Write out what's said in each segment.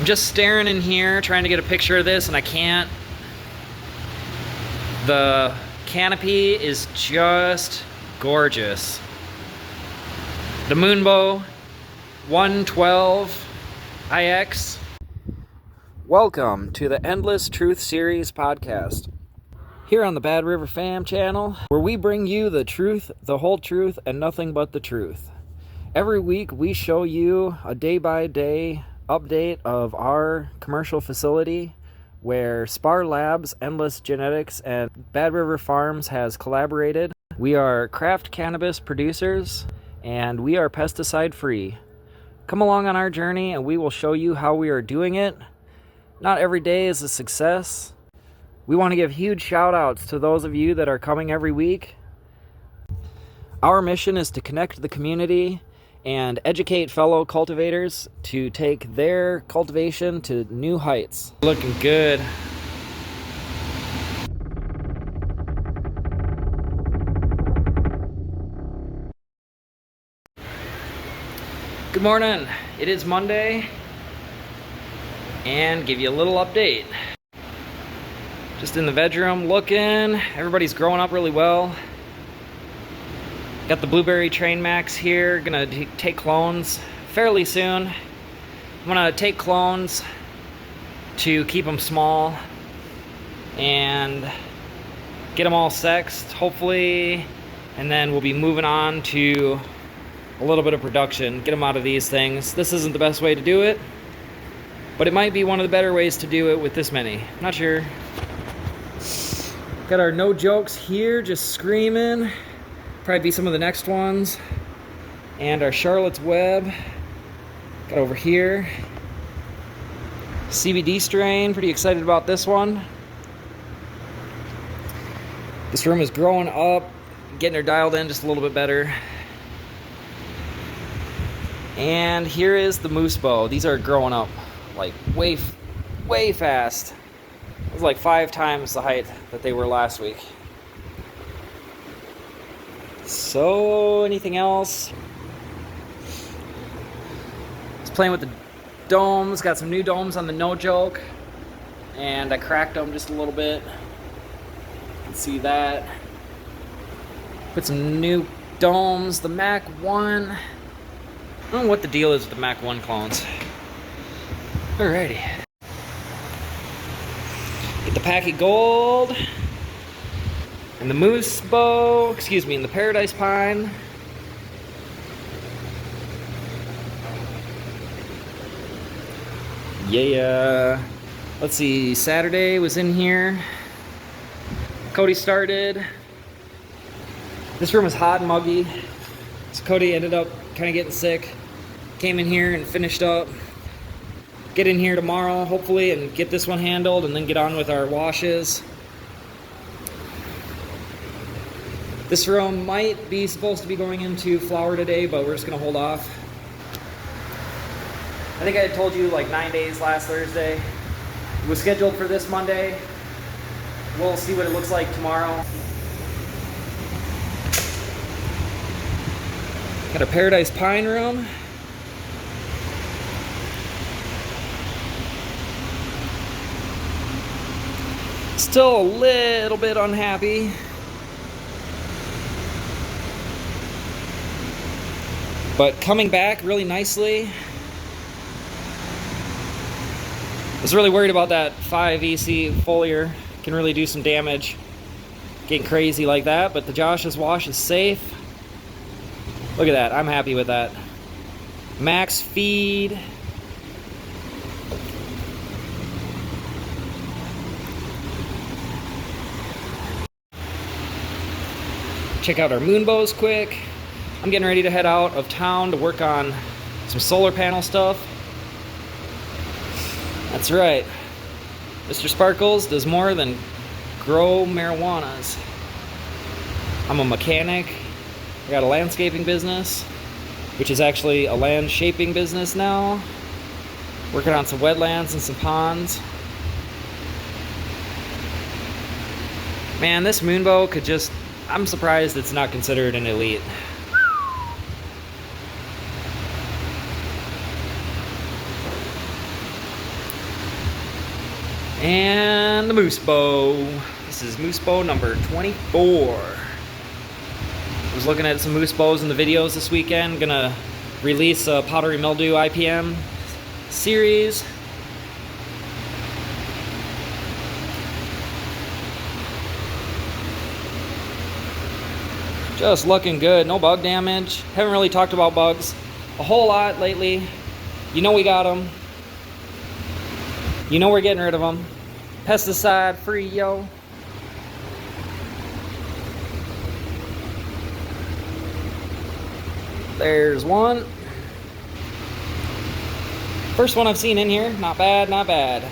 I'm just staring in here trying to get a picture of this and I can't. The canopy is just gorgeous. The Moonbow 112 IX. Welcome to the Endless Truth Series podcast. Here on the Bad River Fam channel, where we bring you the truth, the whole truth, and nothing but the truth. Every week we show you a day-by-day update of our commercial facility where Spar Labs, Endless Genetics, and Bad River Farms has collaborated. We are Craft Cannabis producers and we are pesticide free. Come along on our journey and we will show you how we are doing it. Not every day is a success. We want to give huge shout outs to those of you that are coming every week. Our mission is to connect the community and educate fellow cultivators to take their cultivation to new heights. Looking good. Good morning. It is Monday, and give you a little update. Just in the bedroom looking. Everybody's growing up really well. Got the blueberry train max here. Gonna take clones fairly soon. I'm gonna take clones to keep them small and get them all sexed, hopefully, and then we'll be moving on to a little bit of production. Get them out of these things. This isn't the best way to do it, but it might be one of the better ways to do it with this many. Not sure. Got our no jokes here, just screaming. Probably be some of the next ones. And our Charlotte's Web. Got over here. CBD strain, pretty excited about this one. This room is growing up, getting her dialed in just a little bit better. And here is the Moose Bow. These are growing up like way fast. It was like 5 times the height that they were last week. So, anything else? Just playing with the domes. Got some new domes on the No Joke. And I cracked them just a little bit. You can see that. Put some new domes. The Mac1. I don't know what the deal is with the Mac1 clones. Alrighty. Get the Packy Gold and the Moose Bow, and the Paradise Pine. Yeah. Let's see, Saturday was in here. Cody started. This room is hot and muggy. So Cody ended up kind of getting sick. Came in here and finished up. Get in here tomorrow, hopefully, and get this one handled, and then get on with our washes. This room might be supposed to be going into flower today, but we're just gonna hold off. I think I had told you like 9 days last Thursday. It was scheduled for this Monday. We'll see what it looks like tomorrow. Got a Paradise Pine room. Still a little bit unhappy. But coming back really nicely. I was really worried about that 5 EC foliar. Can really do some damage. Getting crazy like that, but the Josh's wash is safe. Look at that, I'm happy with that. Max feed. Check out our Moonbows quick. I'm getting ready to head out of town to work on some solar panel stuff. That's right. Mr. Sparkles does more than grow marijuanas. I'm a mechanic. I got a landscaping business, which is actually a land shaping business now. Working on some wetlands and some ponds. Man, this Moonbow could just... I'm surprised it's not considered an elite. And the moose bow. This is moose bow number 24. I was looking at some moose bows in the videos this weekend. Gonna release a powdery mildew IPM series. Just looking good, no bug damage. Haven't really talked about bugs a whole lot lately. You know we got them. You know we're getting rid of them. Pesticide free, yo. There's one. First one I've seen in here. Not bad, not bad.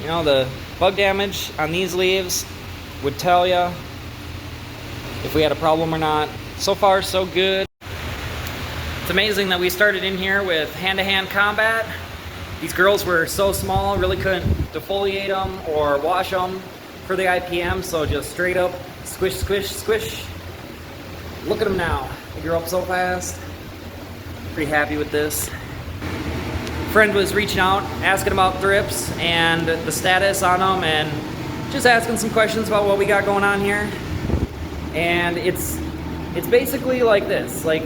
You know, the bug damage on these leaves would tell you if we had a problem or not. So far, so good. It's amazing that we started in here with hand-to-hand combat. These girls were so small, really couldn't defoliate them or wash them for the IPM, so just straight up squish, squish, squish. Look at them now. They grew up so fast. Pretty happy with this. Friend was reaching out, asking about thrips and the status on them, and just asking some questions about what we got going on here. And it's basically like this. Like,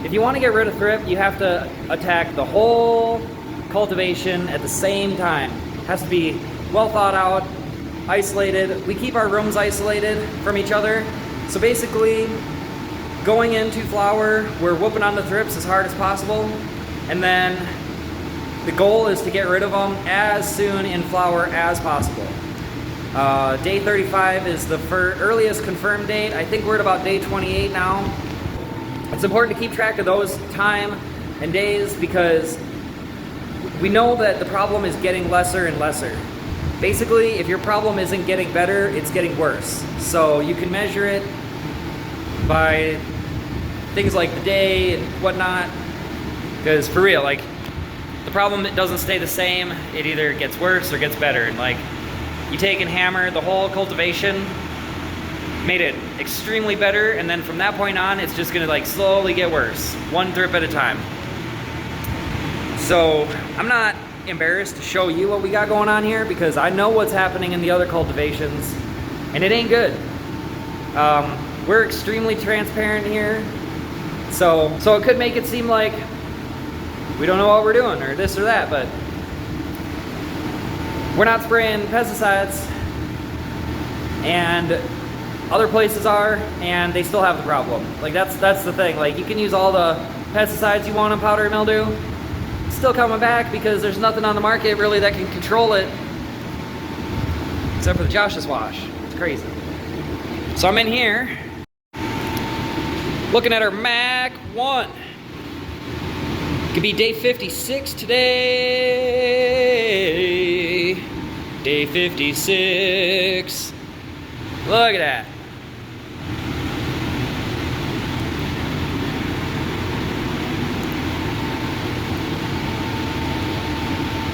if you want to get rid of thrip, you have to attack the whole cultivation at the same time. It has to be well thought out, isolated. We keep our rooms isolated from each other. So basically, going into flower, we're whooping on the thrips as hard as possible. And then the goal is to get rid of them as soon in flower as possible. Day 35 is the earliest confirmed date. I think we're at about day 28 now. It's important to keep track of those time and days because we know that the problem is getting lesser and lesser. Basically, if your problem isn't getting better, it's getting worse. So you can measure it by things like the day and whatnot. Because for real, like, the problem doesn't stay the same. It either gets worse or gets better. And like, you take and hammer the whole cultivation, made it extremely better, and then from that point on, it's just gonna like slowly get worse, one thrip at a time. So I'm not embarrassed to show you what we got going on here because I know what's happening in the other cultivations, and it ain't good. We're extremely transparent here, so it could make it seem like we don't know what we're doing or this or that, but we're not spraying pesticides, and other places are, and they still have the problem. Like, that's the thing. Like, you can use all the pesticides you want on powdery mildew, it's still coming back because there's nothing on the market really that can control it except for the Josh's wash. It's crazy. So I'm in here looking at our Mac1. Could be day 56 today. Day 56. Look at that.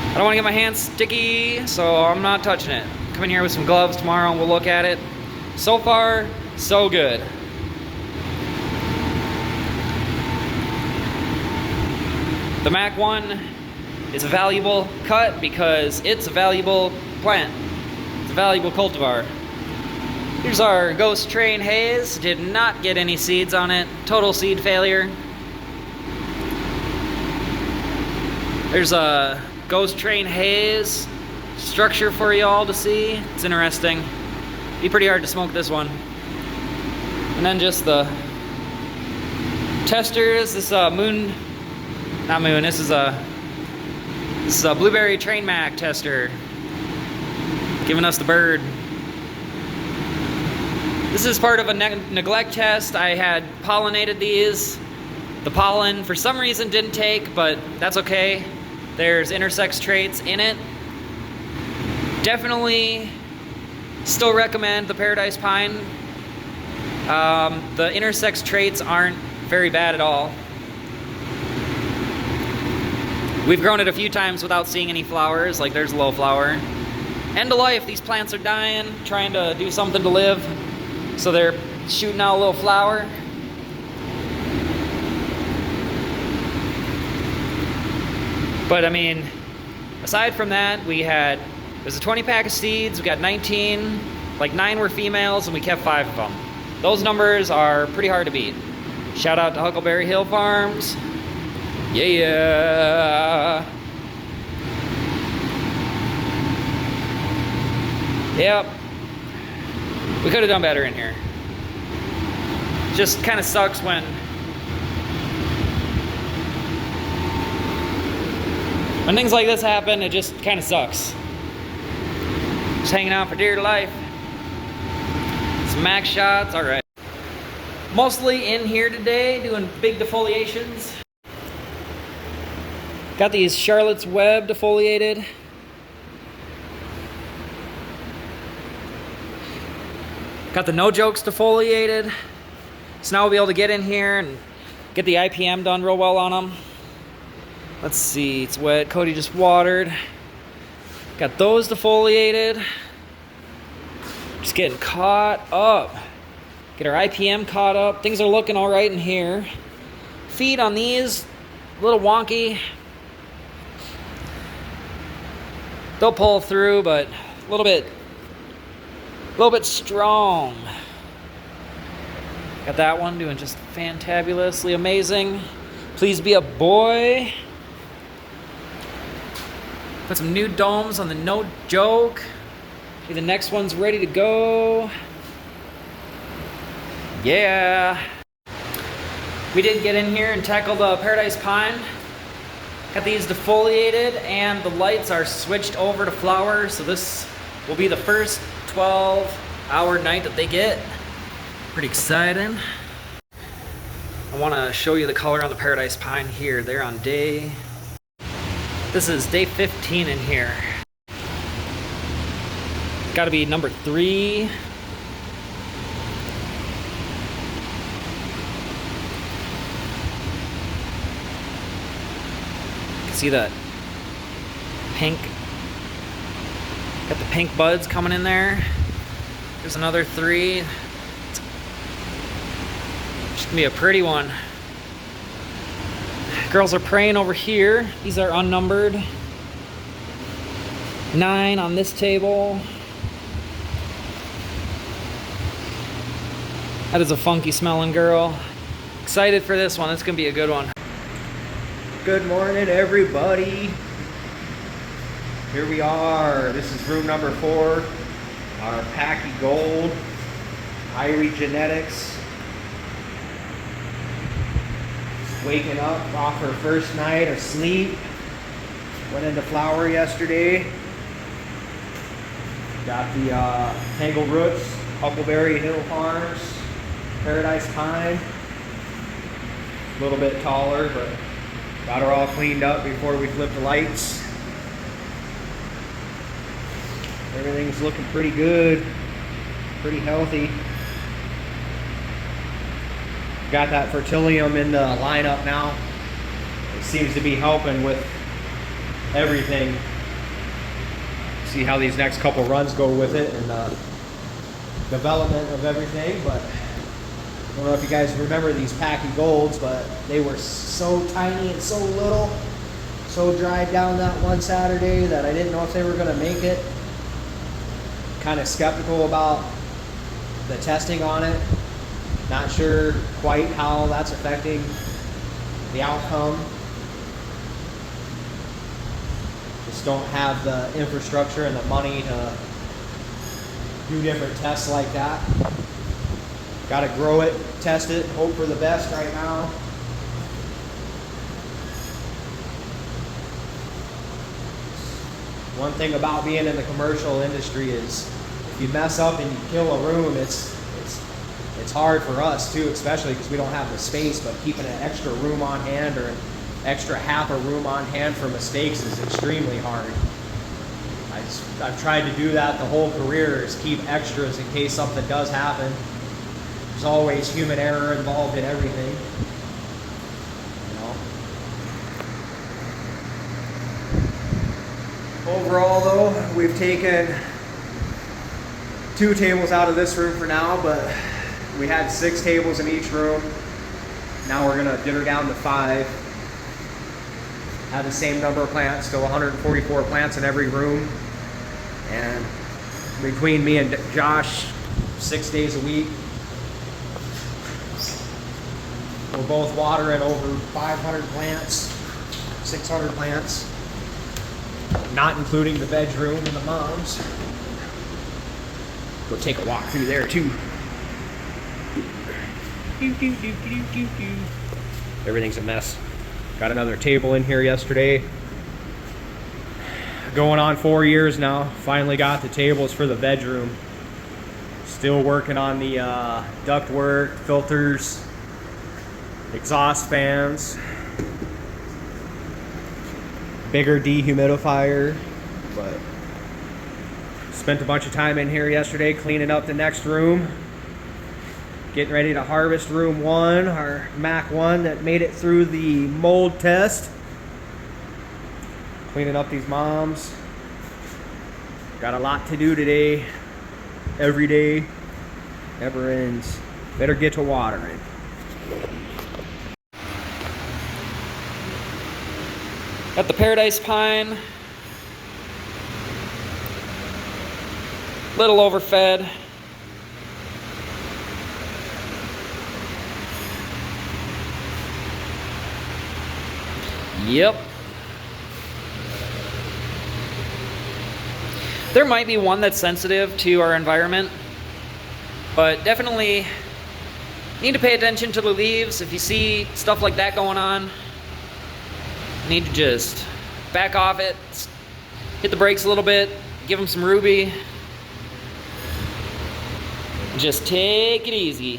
I don't want to get my hands sticky, so I'm not touching it. Come in here with some gloves tomorrow and we'll look at it. So far, so good. The Mac1 is a valuable cut because it's a valuable plant. It's a valuable cultivar. Here's our Ghost Train Haze. Did not get any seeds on it. Total seed failure. There's a Ghost Train Haze structure for y'all to see. It's interesting. Be pretty hard to smoke this one. And then just the testers. This this is a blueberry train Mac tester, giving us the bird. This is part of a neglect test. I had pollinated these. The pollen, for some reason, didn't take, but that's okay. There's intersex traits in it. Definitely still recommend the Paradise Pine. The intersex traits aren't very bad at all. We've grown it a few times without seeing any flowers, like there's a low flower. End of life, these plants are dying, trying to do something to live, so they're shooting out a little flower. But I mean, aside from that, we had There's a 20 pack of seeds. We got 19, like 9 were females, and we kept 5 of them. Those numbers are pretty hard to beat. Shout out to Huckleberry Hill Farms. Yeah. Yep. We could have done better in here. Just kind of sucks when things like this happen. It just kind of sucks. Just hanging out for dear life. Some max shots, all right. Mostly in here today doing big defoliations. Got these Charlotte's Web defoliated. Got the No Jokes defoliated. So now we'll be able to get in here and get the IPM done real well on them. Let's see, it's wet. Cody just watered. Got those defoliated. Just getting caught up. Get our IPM caught up. Things are looking all right in here. Feed on these, a little wonky. They'll pull through, but a little bit strong. Got that one doing just fantabulously amazing. Please be a boy. Put some new domes on the No Joke. Okay, the next one's ready to go. Yeah. We did get in here and tackle the Paradise Pine. Got these defoliated and the lights are switched over to flower, so this will be the first 12-hour night that they get. Pretty exciting. I want to show you the color on the Paradise Pine here. They're on this is day 15 in here. Got to be number 3. You can see that pink. Got the pink buds coming in there. There's another 3. It's gonna be a pretty one. Girls are praying over here. These are unnumbered. 9 on this table. That is a funky smelling girl. Excited for this one. It's gonna be a good one. Good morning, everybody. Here we are. This is room number 4. Our Packy Gold, Irie Genetics. Waking up off her first night of sleep. Went into flower yesterday. Got the Tangled Roots, Huckleberry Hill Farms, Paradise Pine. A little bit taller, but got her all cleaned up before we flipped the lights. Everything's looking pretty good, pretty healthy. Got that Fertilium in the lineup now. It seems to be helping with everything. See how these next couple runs go with it and development of everything. But I don't know if you guys remember these Packy Golds, but they were so tiny and so little, so dried down that one Saturday that I didn't know if they were gonna make it. Kind of skeptical about the testing on it. Not sure quite how that's affecting the outcome. Just don't have the infrastructure and the money to do different tests like that. Got to grow it, test it, hope for the best right now. One thing about being in the commercial industry is if you mess up and you kill a room, it's hard for us too, especially because we don't have the space, but keeping an extra room on hand or an extra half a room on hand for mistakes is extremely hard. I've tried to do that the whole career, is keep extras in case something does happen. There's always human error involved in everything. You know? Overall though, we've taken 2 tables out of this room for now, but we had 6 tables in each room. Now we're gonna get her down to 5. Have the same number of plants, still 144 plants in every room. And between me and Josh, 6 days a week, we're both watering over 500 plants, 600 plants, not including the bedroom and the moms. Go take a walk through there too. Everything's a mess. Got another table in here yesterday. Going on 4 years now. Finally got the tables for the bedroom. Still working on the duct work, filters, exhaust fans, bigger dehumidifier, but spent a bunch of time in here yesterday cleaning up the next room, getting ready to harvest room 1, our Mac1 that made it through the mold test, cleaning up these moms. Got a lot to do today. Every day never ends. Better get to watering. Got the paradise pine. Little overfed. Yep. There might be one that's sensitive to our environment, but definitely need to pay attention to the leaves. If you see stuff like that going on, need to just back off it, hit the brakes a little bit, give them some Ruby. Just take it easy.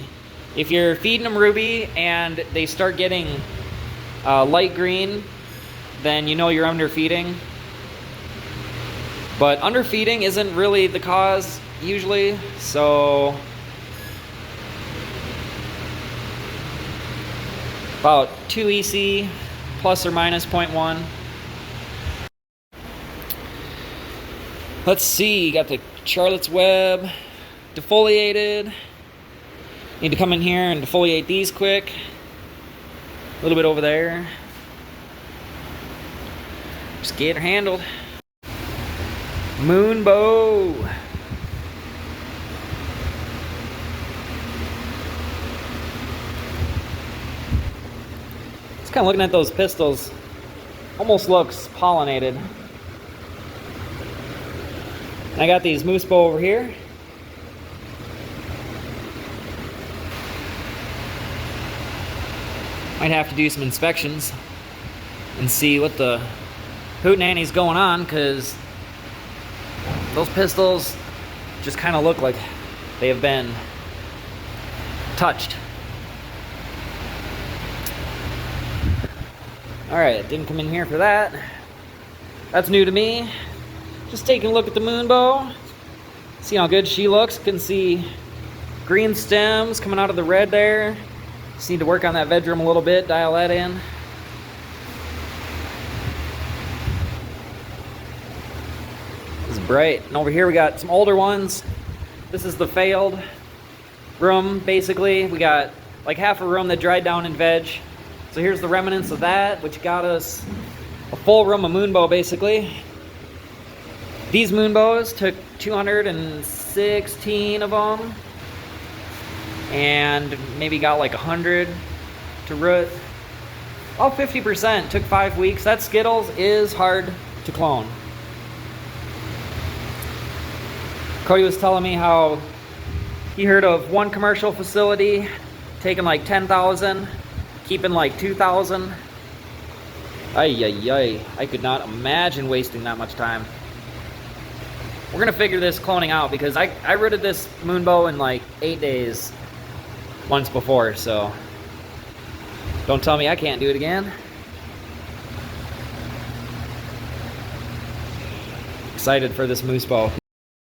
If you're feeding them Ruby and they start getting light green, then you know you're underfeeding. But underfeeding isn't really the cause usually, so about 2 EC plus or minus 0.1. Let's see, got the Charlotte's Web defoliated. Need to come in here and defoliate these quick. A little bit over there. Just get her handled. Moonbow. Just kind of looking at those pistils. Almost looks pollinated. I got these moose bow over here. Might have to do some inspections and see what the hootenanny's going on, because those pistils just kind of look like they have been touched. Alright, didn't come in here for that. That's new to me. Just taking a look at the moonbow. See how good she looks. Can see green stems coming out of the red there. Just need to work on that bedroom a little bit, dial that in. It's bright. And over here we got some older ones. This is the failed room, basically. We got like half a room that dried down in veg. So here's the remnants of that, which got us a full room of moonbow, basically. These moonbows took 216 of them. And maybe got like 100 to root. All 50%. Took 5 weeks. That Skittles is hard to clone. Cody was telling me how he heard of one commercial facility taking like 10,000, keeping like 2,000. Ay. I could not imagine wasting that much time. We're gonna figure this cloning out, because I rooted this moonbow in like 8 days once before, so don't tell me I can't do it again. Excited for this moose bow.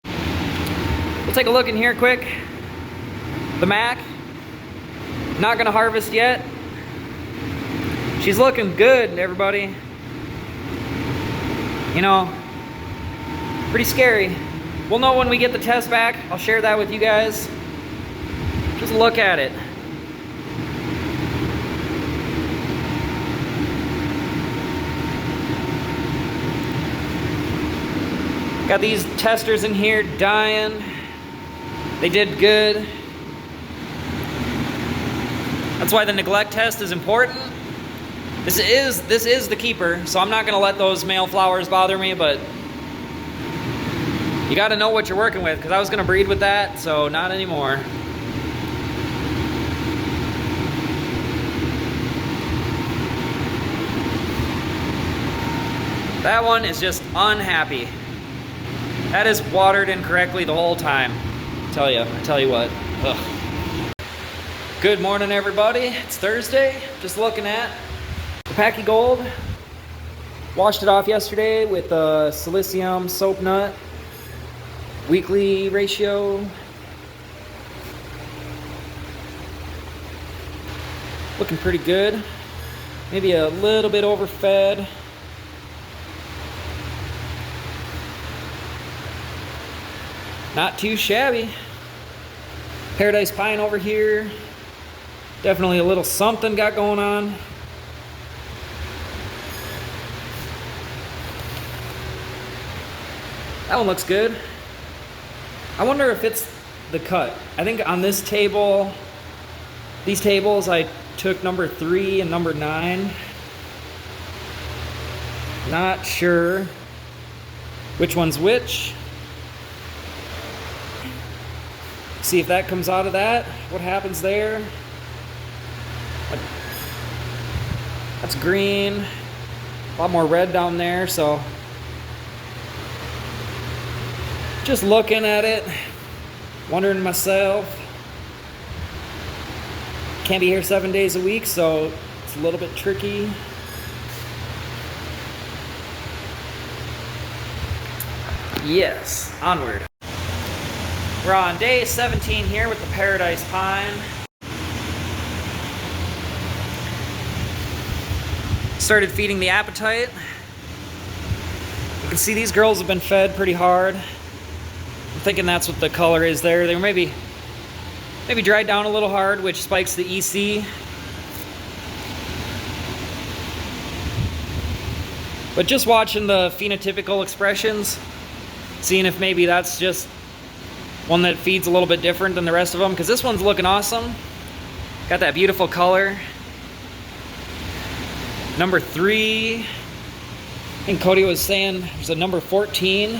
We'll take a look in here quick. The Mac, not gonna harvest yet. She's looking good, everybody. You know, pretty scary. We'll know when we get the test back. I'll share that with you guys. Just look at it. Got these testers in here dying. They did good. That's why the neglect test is important. This is the keeper, so I'm not gonna let those male flowers bother me, but you gotta know what you're working with, because I was gonna breed with that, so not anymore. That one is just unhappy. That is watered incorrectly the whole time. I tell you what. Ugh. Good morning, everybody. It's Thursday. Just looking at the Packy Gold. Washed it off yesterday with a silicium soap nut. Weekly ratio. Looking pretty good. Maybe a little bit overfed. Not too shabby. Paradise Pine over here. Definitely a little something got going on. That one looks good. I wonder if it's the cut. I think on this table, these tables, I took number 3 and number 9. Not sure which one's which. See if that comes out of that. What happens there? That's green. A lot more red down there, so just looking at it, wondering to myself. Can't be here 7 days a week, so it's a little bit tricky. Yes, onward. We're on day 17 here with the Paradise Pine. Started feeding the appetite. You can see these girls have been fed pretty hard. I'm thinking that's what the color is there. They were maybe dried down a little hard, which spikes the EC. But just watching the phenotypical expressions, seeing if maybe that's just one that feeds a little bit different than the rest of them, because this one's looking awesome. Got that beautiful color. Number 3, I think Cody was saying there's a number 14.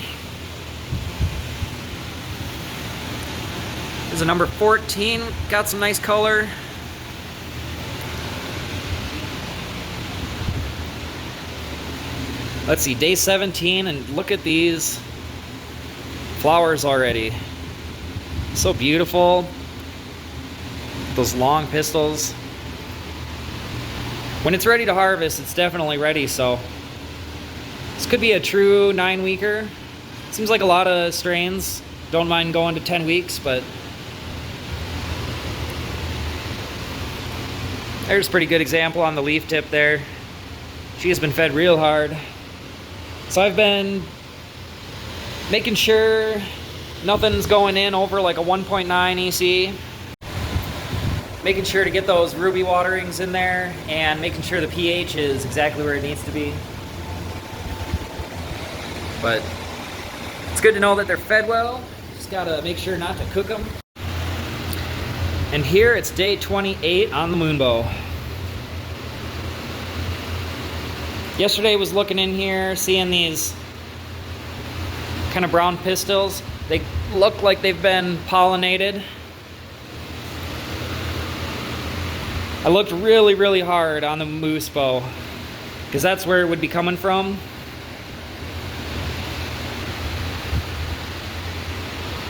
There's a number 14, got some nice color. Let's see, day 17, and look at these flowers already. So beautiful. Those long pistils. When it's ready to harvest, it's definitely ready, so this could be a true 9-weeker. Seems like a lot of strains don't mind going to 10 weeks, but there's a pretty good example on the leaf tip there. She has been fed real hard. So I've been making sure nothing's going in over like a 1.9 EC. Making sure to get those ruby waterings in there and making sure the pH is exactly where it needs to be. But it's good to know that they're fed well. Just gotta make sure not to cook them. And here it's day 28 on the Moonbow. Yesterday was looking in here, seeing these kind of brown pistils. They look like they've been pollinated. I looked really, really hard on the moose bow, because that's where it would be coming from.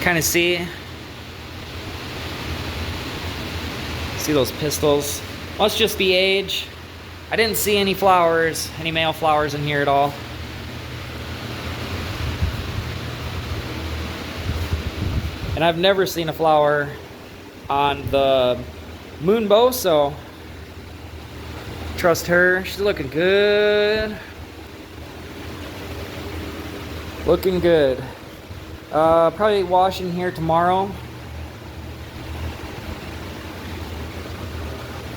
Kind of see those pistils. Must just be age. I didn't see any flowers, any male flowers in here at all. And I've never seen a flower on the Moonbow, so trust her. She's looking good. Looking good. Probably washing here tomorrow.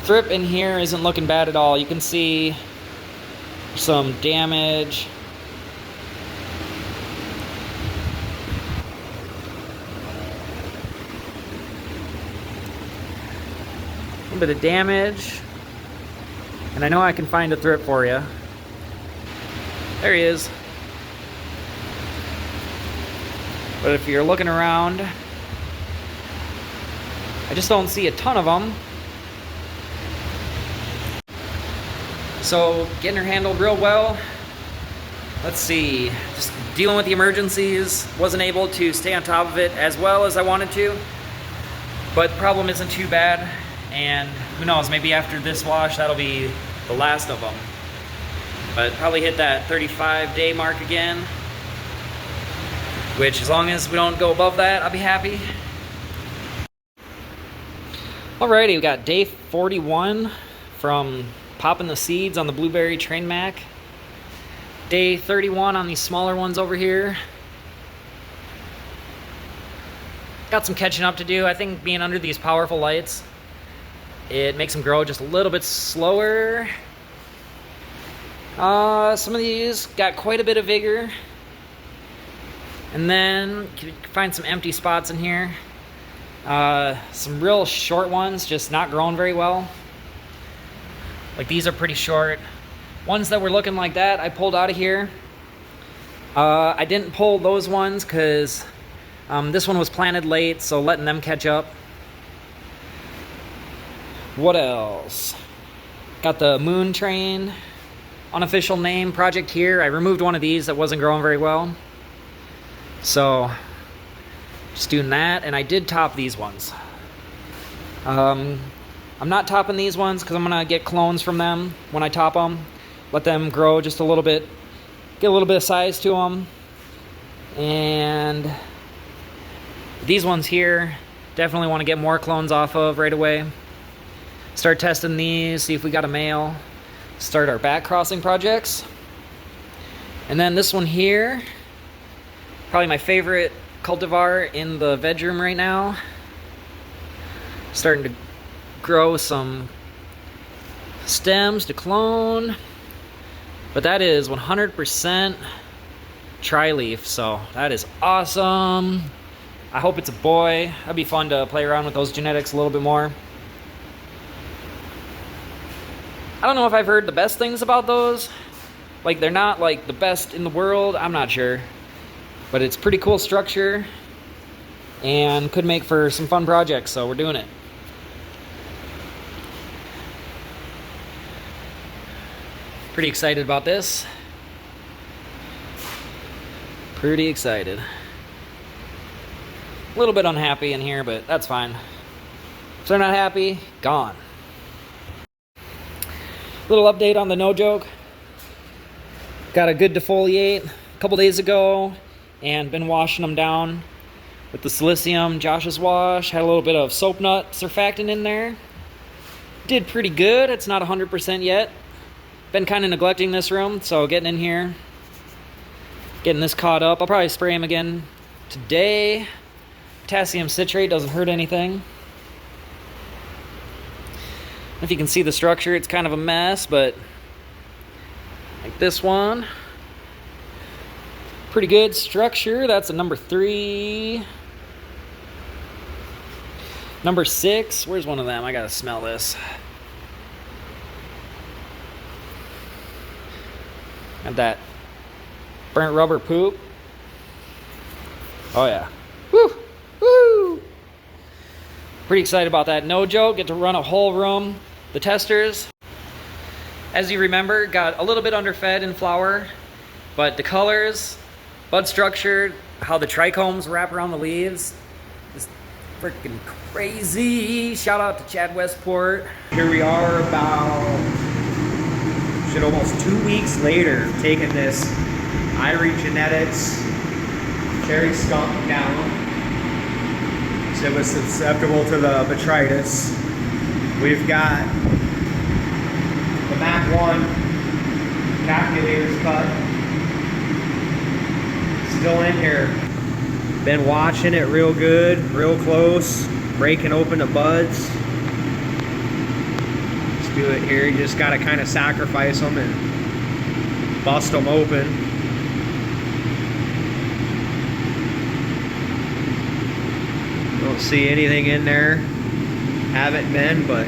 Thrip in here isn't looking bad at all. You can see some damage. little bit of damage. And I know I can find a thrip for you. There he is. But if you're looking around, I just don't see a ton of them. So getting her handled real well. Let's see, just dealing with the emergencies. Wasn't able to stay on top of it as well as I wanted to. But the problem isn't too bad. And who knows, maybe after this wash, that'll be the last of them. But probably hit that 35-day mark again. Which, as long as we don't go above that, I'll be happy. Alrighty, we got day 41 from popping the seeds on the blueberry train Mac. Day 31 on these smaller ones over here. Got some catching up to do. I think being under these powerful lights, it makes them grow just a little bit slower. Some of these got quite a bit of vigor. And then you can find some empty spots in here. Some real short ones, just not growing very well. Like these are pretty short. Ones that were looking like that, I pulled out of here. I didn't pull those ones because this one was planted late, so letting them catch up. What else? Got the Moon Train, unofficial name project here. I removed one of these that wasn't growing very well. So, just doing that, and I did top these ones. I'm not topping these ones because I'm gonna get clones from them when I top them. Let them grow just a little bit, get a little bit of size to them. And these ones here, definitely want to get more clones off of right away. Start testing these, see if we got a male. Start our back crossing projects. And then this one here, probably my favorite cultivar in the veg room right now. Starting to grow some stems to clone. But that is 100% tri-leaf, so that is awesome. I hope it's a boy. That'd be fun to play around with those genetics a little bit more. I don't know if I've heard the best things about those. Like, they're not like the best in the world, I'm not sure. But it's pretty cool structure and could make for some fun projects, so we're doing it. Pretty excited about this. Pretty excited. A little bit unhappy in here, but that's fine. If they're not happy, gone. Little update on the No Joke. Got a good defoliate a couple days ago and been washing them down with the silicium Josh's wash. Had a little bit of soap nut surfactant in there. Did pretty good. It's not 100% yet. Been kind of neglecting this room, so getting in here, getting this caught up. I'll probably spray him again today. Potassium citrate doesn't hurt anything. If you can see the structure, it's kind of a mess, but like this one, pretty good structure. That's a number 3. Number 6, where's one of them? I gotta smell this. Got that burnt rubber poop. Oh yeah. Woo! Woo! Pretty excited about that. No joke, get to run a whole room. The testers, as you remember, got a little bit underfed in flower, but the colors, bud structure, how the trichomes wrap around the leaves is freaking crazy. Shout out to Chad Westport. Here we are about almost 2 weeks later, taking this Irie Genetics cherry skunk down. So it was susceptible to the botrytis. We've got the Mac1 calculators cut. Still in here. Been watching it real good, real close, breaking open the buds. Do it here. You just got to kind of sacrifice them and bust them open. Don't see anything in there. Haven't been, but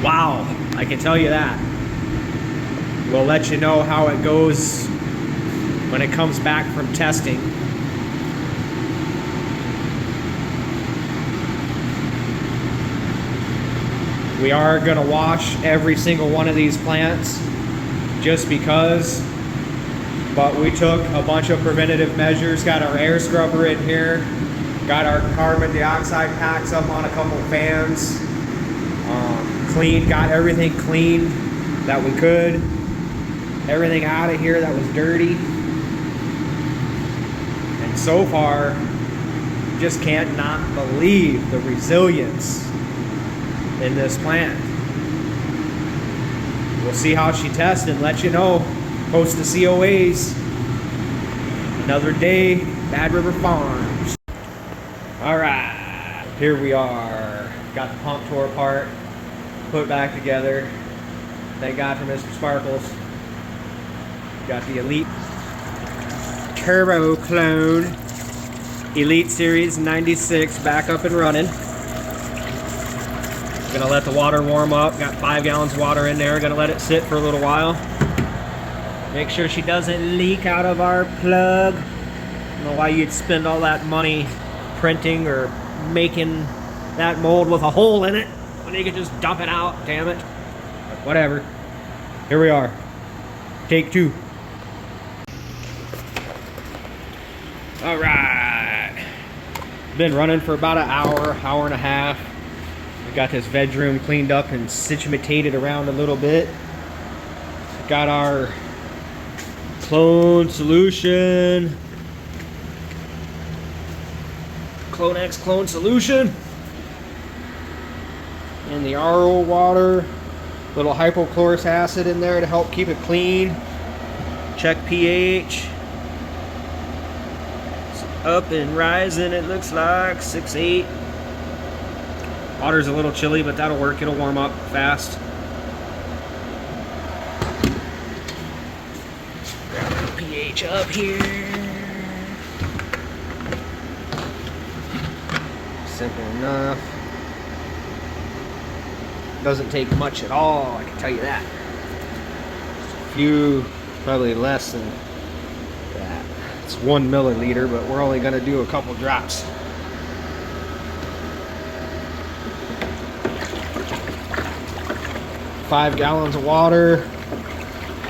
Wow, I can tell you that. We'll let you know how it goes when it comes back from testing. We are gonna wash every single one of these plants just because, but we took a bunch of preventative measures, got our air scrubber in here, got our carbon dioxide packs up on a couple fans, got everything clean that we could, everything out of here that was dirty. And so far, just can't not believe the resilience in this plant. We'll see how she tests and let you know. Post the COAs. Another day, Bad River Farms. All right, here we are. Got the pump tore apart, put back together. Thank God for Mr. Sparkles. Got the Elite Turbo Clone Elite Series 96 back up and running. Gonna let the water warm up. Got 5 gallons of water in there. Gonna let it sit for a little while. Make sure she doesn't leak out of our plug. I don't know why you'd spend all that money printing or making that mold with a hole in it when you could just dump it out, damn it. But whatever. Here we are. Take 2. All right. Been running for about an hour, hour and a half. We got this veg room cleaned up and situated around a little bit. Got our clone solution. Clonex clone solution. And the RO water. Little hypochlorous acid in there to help keep it clean. Check pH. It's up and rising, it looks like 6.8. Water's a little chilly, but that'll work. It'll warm up fast. pH up here. Simple enough. Doesn't take much at all, I can tell you that. Just a few, probably less than that. It's 1 milliliter, but we're only gonna do a couple drops. Five gallons of water.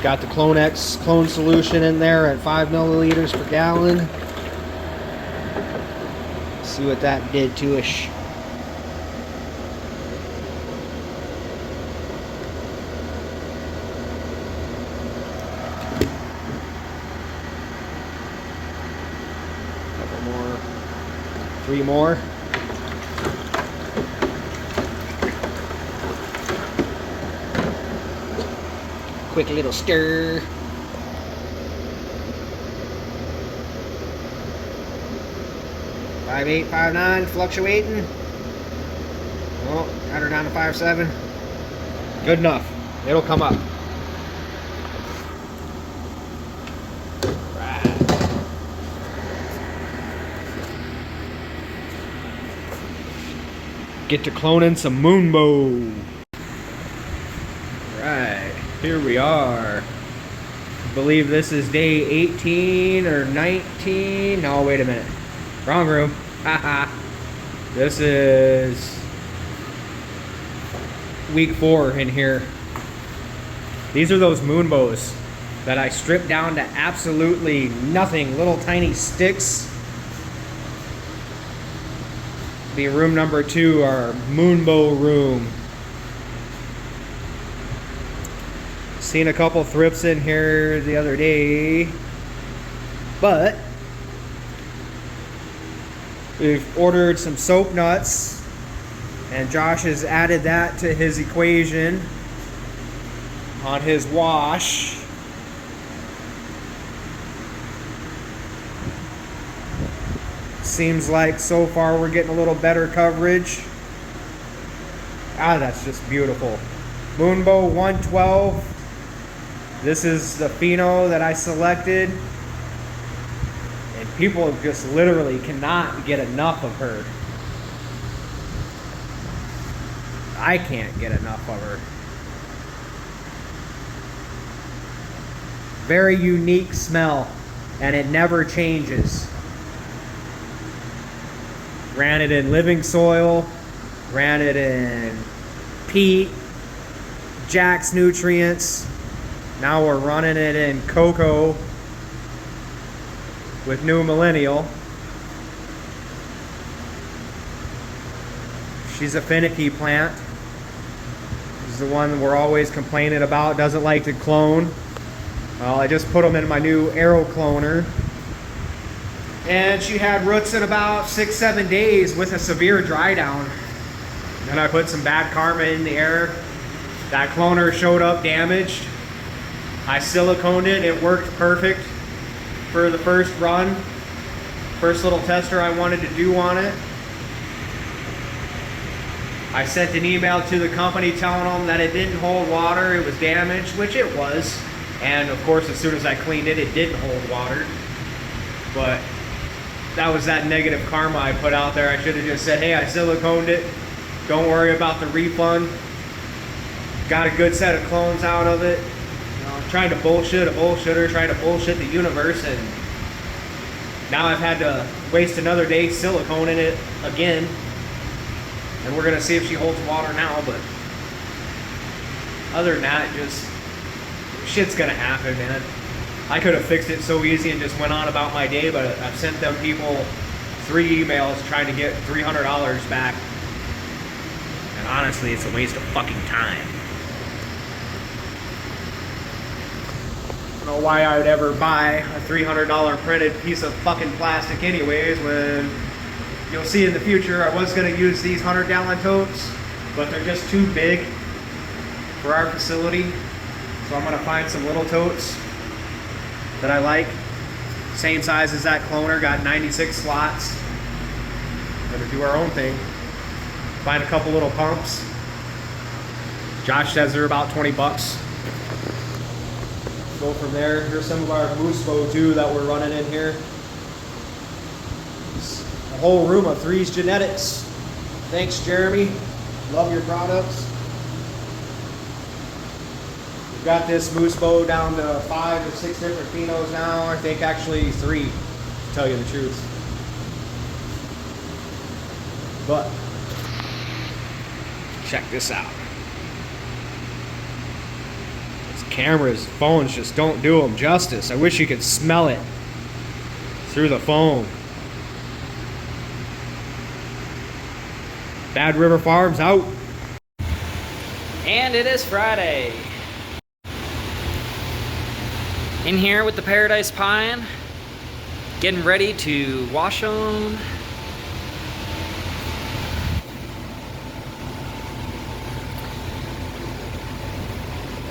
Got the Clonex clone solution in there at 5 milliliters per gallon. See what that did to us. Couple more. 3 more. Quick little stir. $5.8, $5.9, fluctuating. Oh, got her down to $5.7. Good enough. It'll come up. Right. Get to cloning some Moonbow. Right. Here we are. I believe this is day 18 or 19. No, wait a minute. Wrong room. Haha. This is week 4 in here. These are those Moonbows that I stripped down to absolutely nothing. Little tiny sticks. Be room number 2, our Moonbow room. Seen a couple thrips in here the other day, but we've ordered some soap nuts, and Josh has added that to his equation on his wash. Seems like so far we're getting a little better coverage. Ah, that's just beautiful. Moonbow 112. This is the pheno that I selected, and people just literally cannot get enough of her. I can't get enough of her. Very unique smell, and it never changes. Ran it in living soil, ran it in peat, Jack's nutrients. Now we're running it in cocoa with New Millennial. She's a finicky plant. This is the one we're always complaining about, doesn't like to clone. Well, I just put them in my new Aero cloner. And she had roots in about 6-7 days with a severe dry down. Then I put some bad karma in the air. That cloner showed up damaged. I siliconed it, it worked perfect for the first run. First little tester I wanted to do on it. I sent an email to the company telling them that it didn't hold water, it was damaged, which it was. And of course, as soon as I cleaned it, it didn't hold water. But that was that negative karma I put out there. I should have just said, hey, I siliconed it. Don't worry about the refund. Got a good set of clones out of it. You know, trying to bullshit a bullshitter, trying to bullshit the universe, and now I've had to waste another day siliconing it again. And we're gonna see if she holds water now, but other than that, just shit's gonna happen, man. I could have fixed it so easy and just went on about my day, but I've sent them people 3 emails trying to get $300 back. And honestly, it's a waste of fucking time. I don't know why I would ever buy a $300 printed piece of fucking plastic anyways, when you'll see in the future I was going to use these 100-gallon totes, but they're just too big for our facility. So I'm going to find some little totes that I like. Same size as that cloner, got 96 slots. Gonna do our own thing. Find a couple little pumps. Josh says they're about 20 bucks. Go from there. Here's some of our Moosefo too that we're running in here. A whole room of Three's Genetics. Thanks, Jeremy. Love your products. We've got this Moosefo down to 5 or 6 different phenos now. I think actually 3, to tell you the truth. But check this out. These cameras, phones just don't do them justice. I wish you could smell it through the phone. Bad River Farms out. And it is Friday. In here with the Paradise Pine, getting ready to wash them.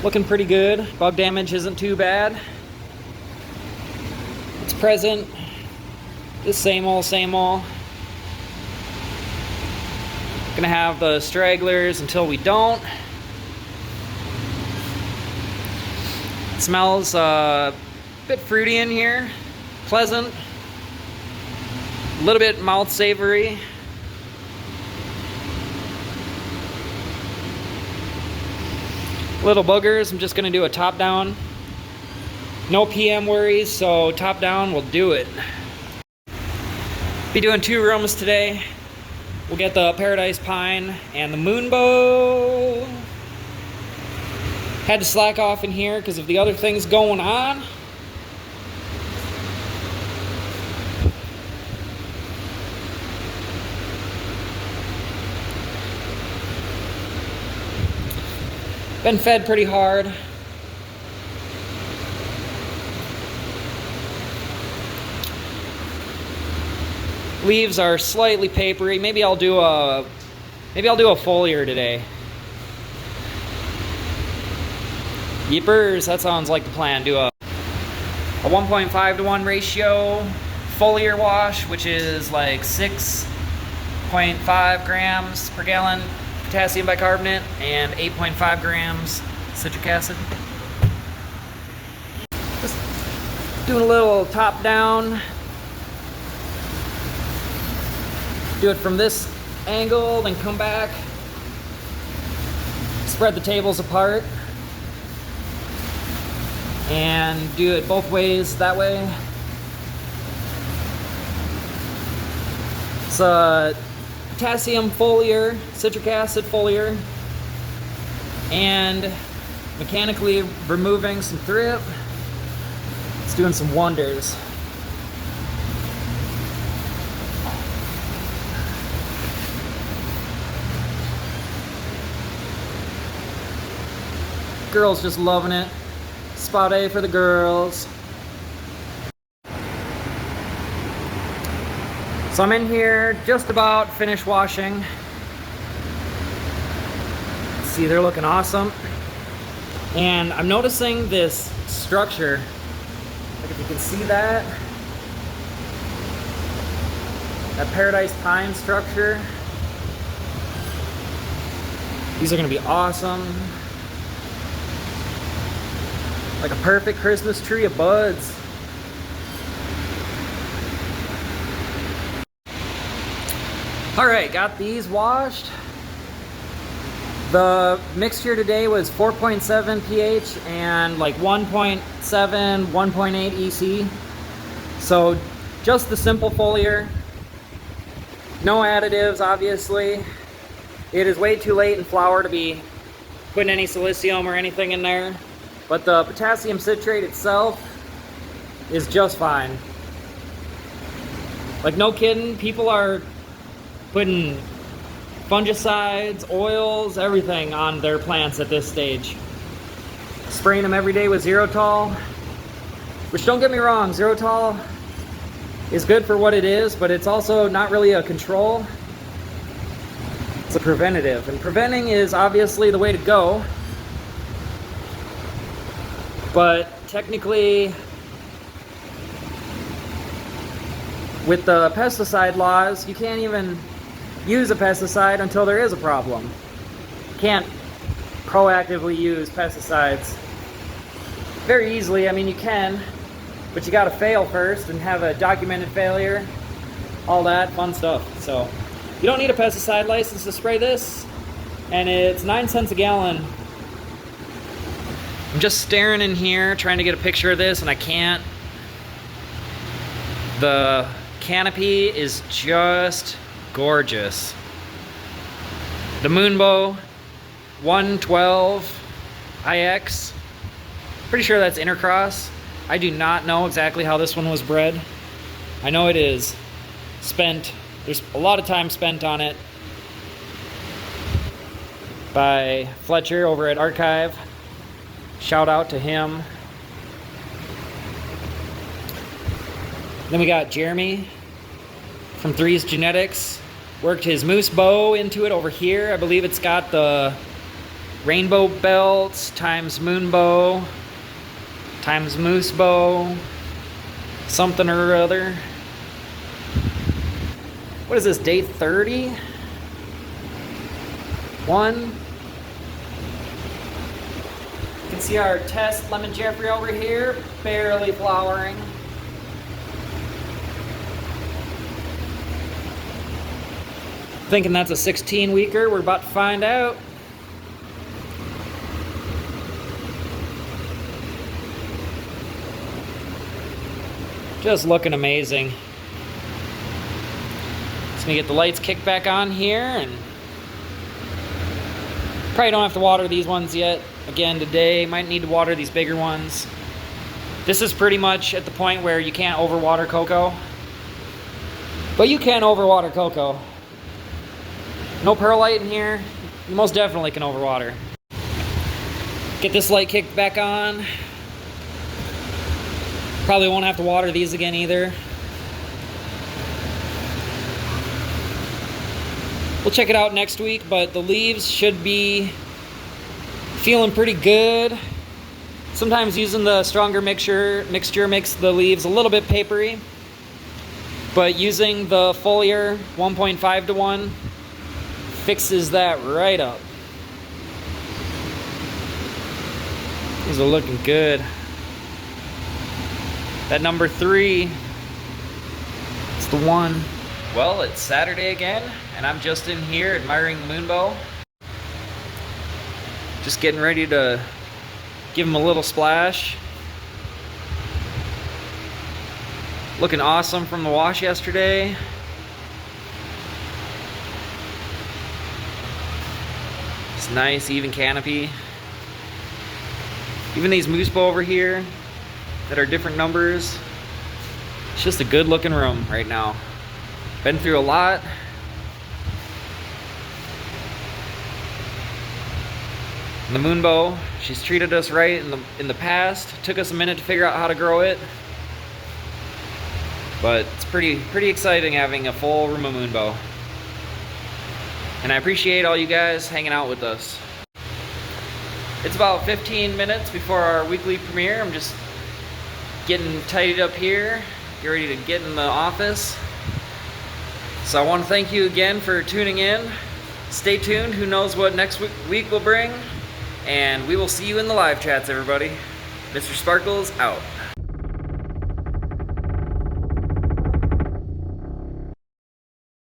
Looking pretty good. Bug damage isn't too bad. It's present. Just same old, same old. Gonna have the stragglers until we don't. It smells a bit fruity in here. Pleasant. A little bit mouth savory. Little boogers. I'm just gonna do a top down. No PM worries, so top down will do it. Be doing 2 rooms today. We'll get the Paradise Pine and the Moonbow. Had to slack off in here because of the other things going on. Been fed pretty hard. Leaves are slightly papery. Maybe I'll do a foliar today. Yeepers, that sounds like the plan. Do a 1.5 to 1 ratio foliar wash, which is like 6.5 grams per gallon potassium bicarbonate and 8.5 grams citric acid. Just doing a little top down. Do it from this angle, then come back. spread the tables apart and do it both ways that way. It's a potassium foliar, citric acid foliar, and mechanically removing some thrip. It's doing some wonders. Girls just loving it. Spot A for the girls. So I'm in here just about finished washing. See, they're looking awesome. And I'm noticing this structure. Like if you can see that. That Paradise Pine structure. These are gonna be awesome. Like a perfect Christmas tree of buds. All right, got these washed. The mixture today was 4.7 pH and like 1.7, 1.8 EC. So just the simple foliar. No additives, obviously. It is way too late in flower to be putting any silicium or anything in there. But the potassium citrate itself is just fine. Like, no kidding, people are putting fungicides, oils, everything on their plants at this stage. Spraying them every day with Zerotol, which, don't get me wrong, Zerotol is good for what it is, but it's also not really a control. It's a preventative, and preventing is obviously the way to go. But technically, with the pesticide laws, you can't even use a pesticide until there is a problem. You can't proactively use pesticides very easily. I mean, you can, but you gotta fail first and have a documented failure, all that fun stuff. So you don't need a pesticide license to spray this, and it's 9 cents a gallon. I'm just staring in here trying to get a picture of this, and I can't. The canopy is just gorgeous. The Moonbow 112 IX. Pretty sure that's intercross. I do not know exactly how this one was bred. I know it is spent. There's a lot of time spent on it by Fletcher over at Archive. Shout out to him. Then we got Jeremy from Three's Genetics. Worked his moose bow into it over here. I believe it's got the rainbow belts times moon bow times moose bow, something or other. What is this, day 30? One. You can see our test lemon Jeffrey over here, barely flowering. Thinking that's a 16 weeker. We're about to find out. Just looking amazing. Just gonna get the lights kicked back on here, and probably don't have to water these ones yet. Again today, might need to water these bigger ones. This is pretty much at the point where you can't overwater cocoa, but you can overwater cocoa. No perlite in here. You most definitely can overwater. Get this light kicked back on. Probably won't have to water these again either. We'll check it out next week, but the leaves should be feeling pretty good. Sometimes using the stronger mixture makes the leaves a little bit papery, but using the foliar 1.5 to 1 fixes that right up. These are looking good. That number 3, it's the one. Well, it's Saturday again, and I'm just in here admiring the moonbow. Just getting ready to give them a little splash. Looking awesome from the wash yesterday. It's nice, even canopy. Even these moose bow over here that are different numbers. It's just a good looking room right now. Been through a lot. And the moonbow, she's treated us right in the past. Took us a minute to figure out how to grow it. But it's pretty exciting having a full room of moonbow. And I appreciate all you guys hanging out with us. It's about 15 minutes before our weekly premiere. I'm just getting tidied up here, get ready to get in the office. So I want to thank you again for tuning in. Stay tuned, who knows what next week will bring. And we will see you in the live chats, everybody. Mr. Sparkles out.